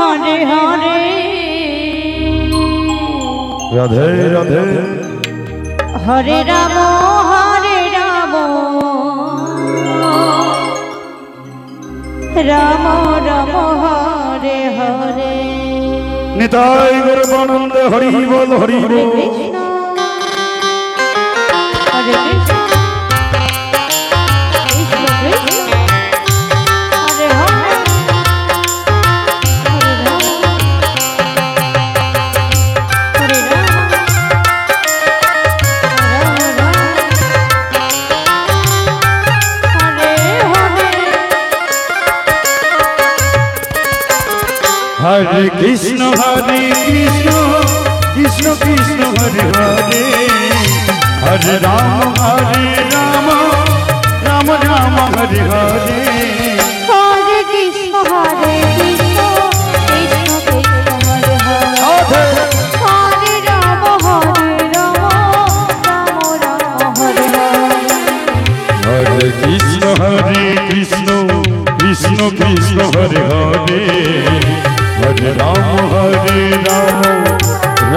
हरे हरे राधे राधे हरे राम राम राम हरे हरे निताय गौरानंद हरि बोल हरि बोल कृष्ण हरे कृष्ण कृष्ण कृष्ण हरे हरे हरे राम हरे राम राम राम हरे हरे हरे कृष्ण कृष्ण कृष्ण हरे हरे हरे राम राम राम हरे हरे हरे कृष्ण कृष्ण कृष्ण हरे हरे हरे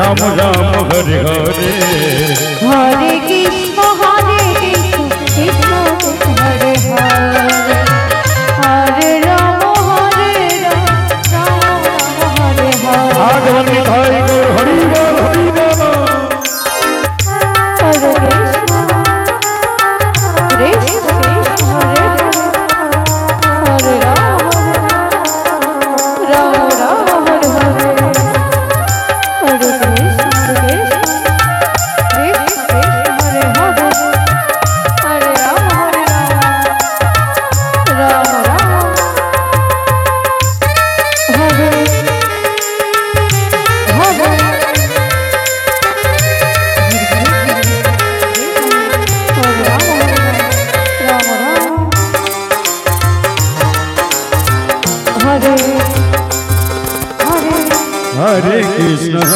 राम राम हरे हरे हरे कृष्ण कृष्ण कृष्ण हरे हरे हरे राम राम हरे हरे हरे कृष्ण कृष्ण हरे हरे हरे राम राम हरे हरे आगमन निताय गौर हरि बोल हरि बोल हरे कृष्ण कृष्ण हरे हरे राम हरे हरे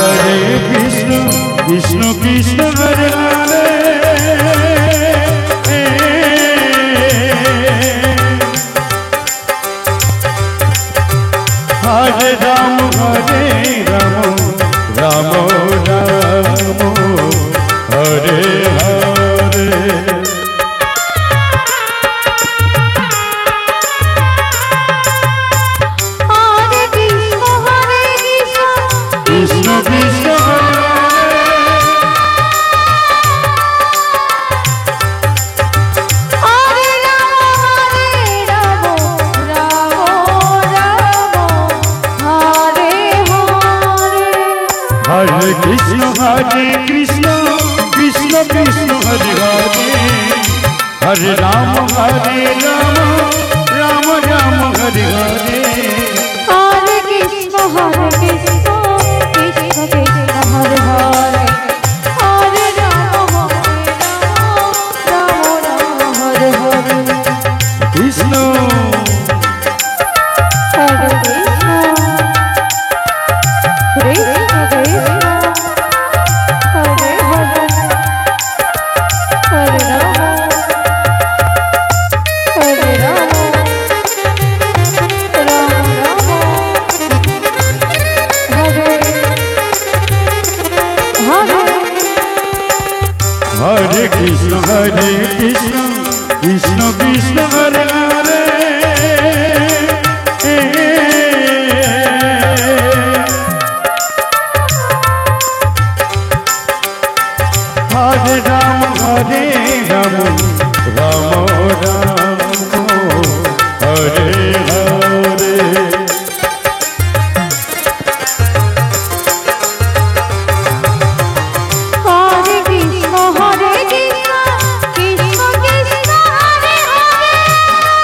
हरे कृष्ण कृष्ण हरे हरे हरे राम राम हरे हरे हरे कृष्ण कृष्ण कृष्ण हरे हरे हरे राम राम हरे हरे कृष्ण कृष्ण हरे हरे कृष्ण कृष्ण कृष्ण हरे हरे हरे राम राम हरे हरे हरे कृष्ण कृष्ण कृष्ण हरे हरे हरे राम राम हरे हरे कृष्ण हरे कृष्ण हरे हरे हरे राम हरे कृष्ण कृष्ण कृष्ण हरे हरे हरे राम राम हरे हरे हरे कृष्ण कृष्ण कृष्ण हरे हरे हरे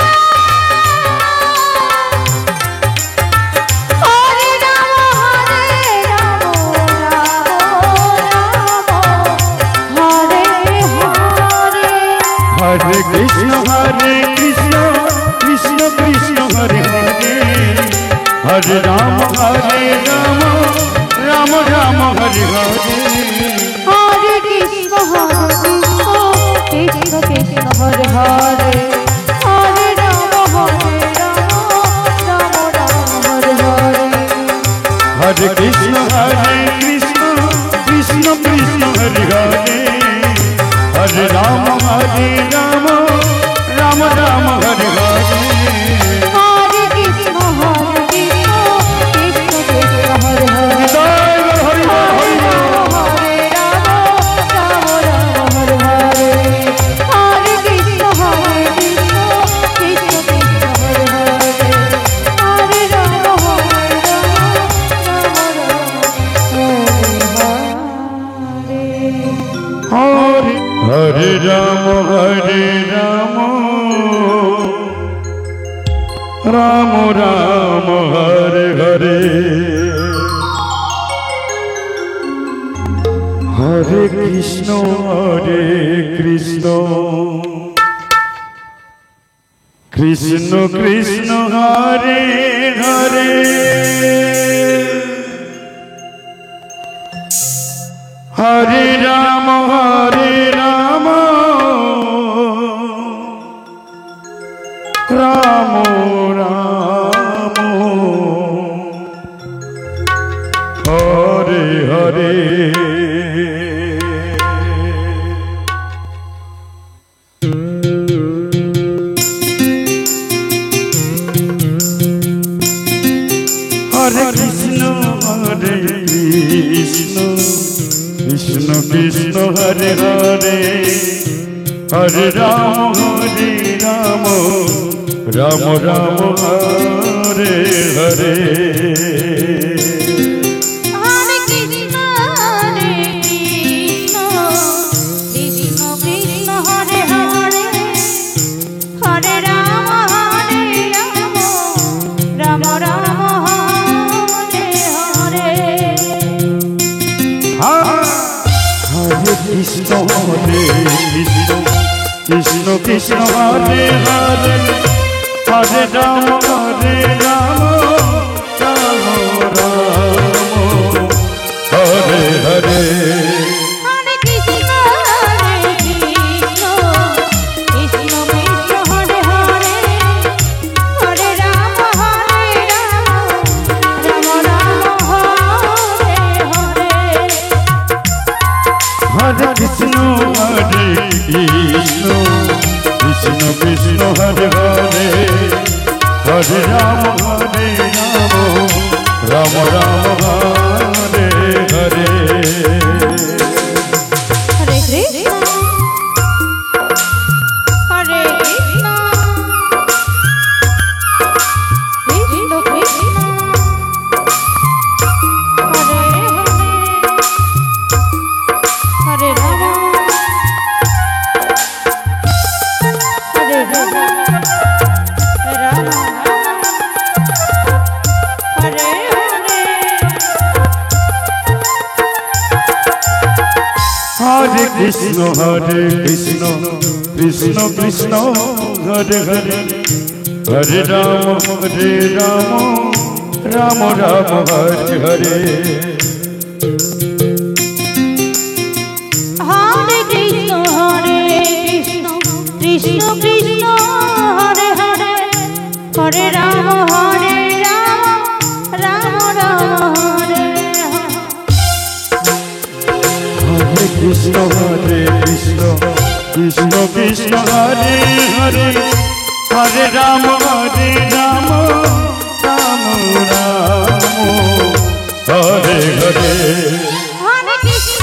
राम हरे हरे हरे कृष्ण कृष्ण कृष्ण हरे हरे हरे राम राम हरे हरे हरे कृष्ण कृष्ण कृष्ण हरे हरे हरे राम राम हरे हरे हरे कृष्ण कृष्ण कृष्ण हरे हरे हरे राम राम राम हरे हरे हरे कृष्ण कृष्ण कृष्ण हरे हरे जय हरि हरि हरे राम राम हरे हरे हरे कृष्ण कृष्ण कृष्ण हरे हरे हरे राम हरे हरे राम राम राम हरे हरे हरे कृष्ण कृष्ण कृष्ण हरे हरे हरे राम राम राम हरे हरे हरे कृष्ण कृष्ण कृष्ण हरे हरे हरे राम राम राम हरे हरे हरे कृष्ण कृष्ण कृष्ण हरे हरे हरे राम राम राम हरे हरे हरे कृष्ण कृष्ण कृष्ण हरे हरे हरे राम राम हरे हरे हरे कृष्ण कृष्ण कृष्ण हरे हरे हरे राम राम राम हरे हरे हरे कृष्ण कृष्ण कृष्ण हरे हरे हरे राम राम राम हरे हरे हरे कृष्ण हरे कृष्ण कृष्ण कृष्ण हरे हरे हरे राम हरे राम राम हरे हरे हरे कृष्ण कृष्ण कृष्ण हरे हरे हरे राम राम राम हरे हरे हरे कृष्ण कृष्ण कृष्ण हरे हरे हरे राम राम राम हरे हरे कृष्ण कृष्ण कृष्ण हरे हरे हरे राम राम राम हरे हरे हरे कृष्ण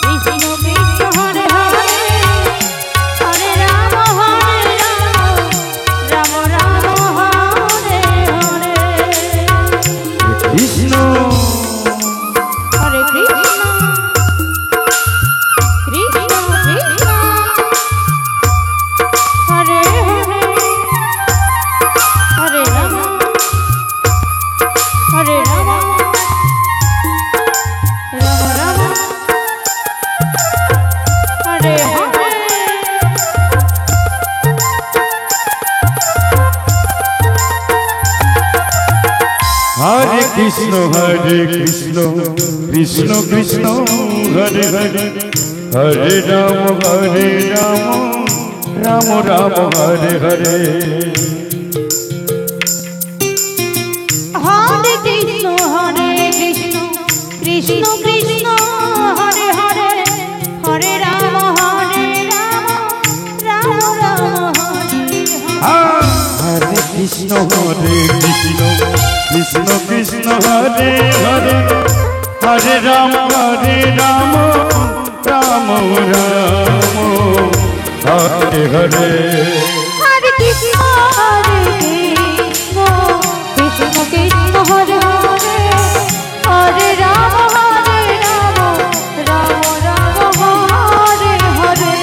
कृष्ण कृष्ण हरे हरे हरे राम राम राम हरे हरे कृष्ण हरे कृष्ण कृष्ण कृष्ण हरे हरे हरे राम राम हरे हरे हरे कृष्ण कृष्ण कृष्ण हरे हरे हरे राम राम राम हरे हरे কৃষ্ণ কৃষ্ণ হরে হরে হরে রাম রাম রাম হরে হরে হরে কৃষ্ণ কৃষ্ণ কৃষ্ণ হরে হরে হরে রাম রাম রাম হরে হরে হরে কৃষ্ণ কৃষ্ণ কৃষ্ণ হরে হরে হরে রাম রাম রাম হরে হরে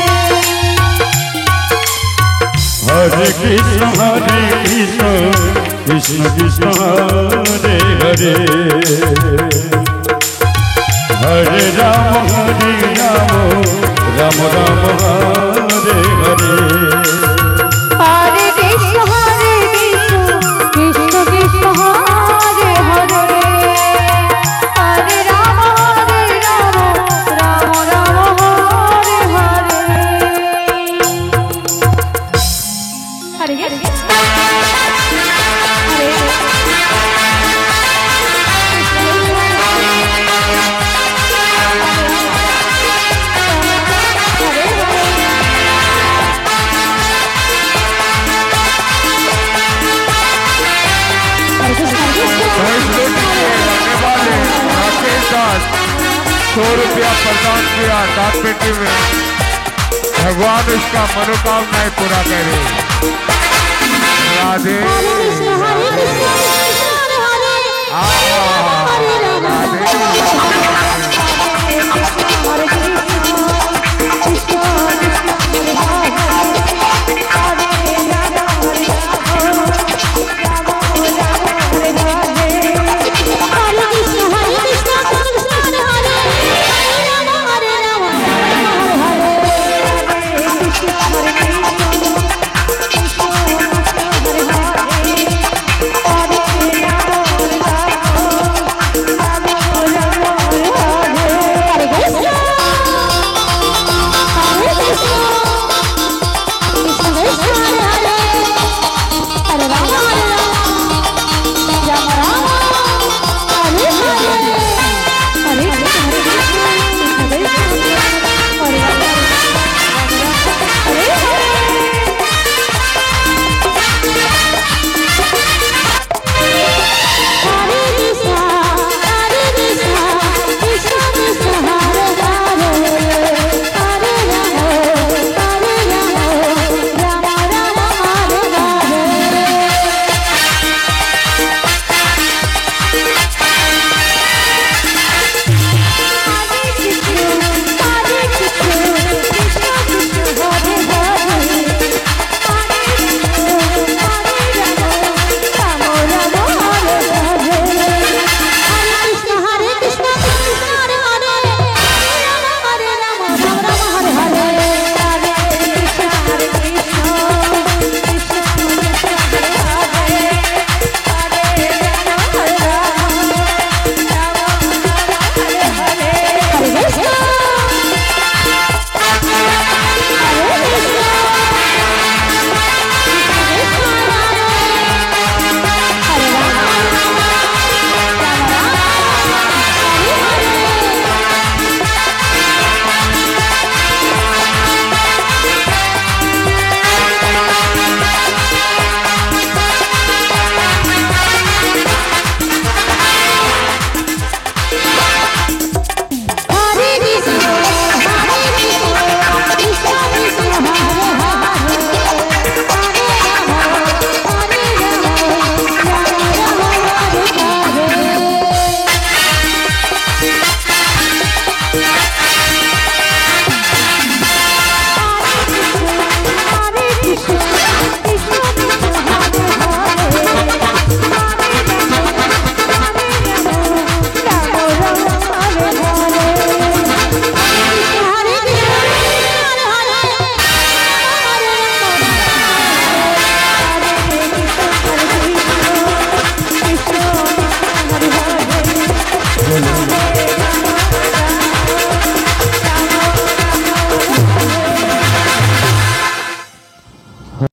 হরে কৃষ্ণ কৃষ্ণ কৃষ্ণ হরে হরে হরে রাম রাম রাম হরে হরে হরে কৃষ্ণ কৃষ্ণ কৃষ্ণ হরে হরে হরে রাম রাম রাম হরে হরে হরে হরে ₹100 प्रदान किया दान पेटी में। भगवान उसका मनोकामनाएं पूरा करे। राधे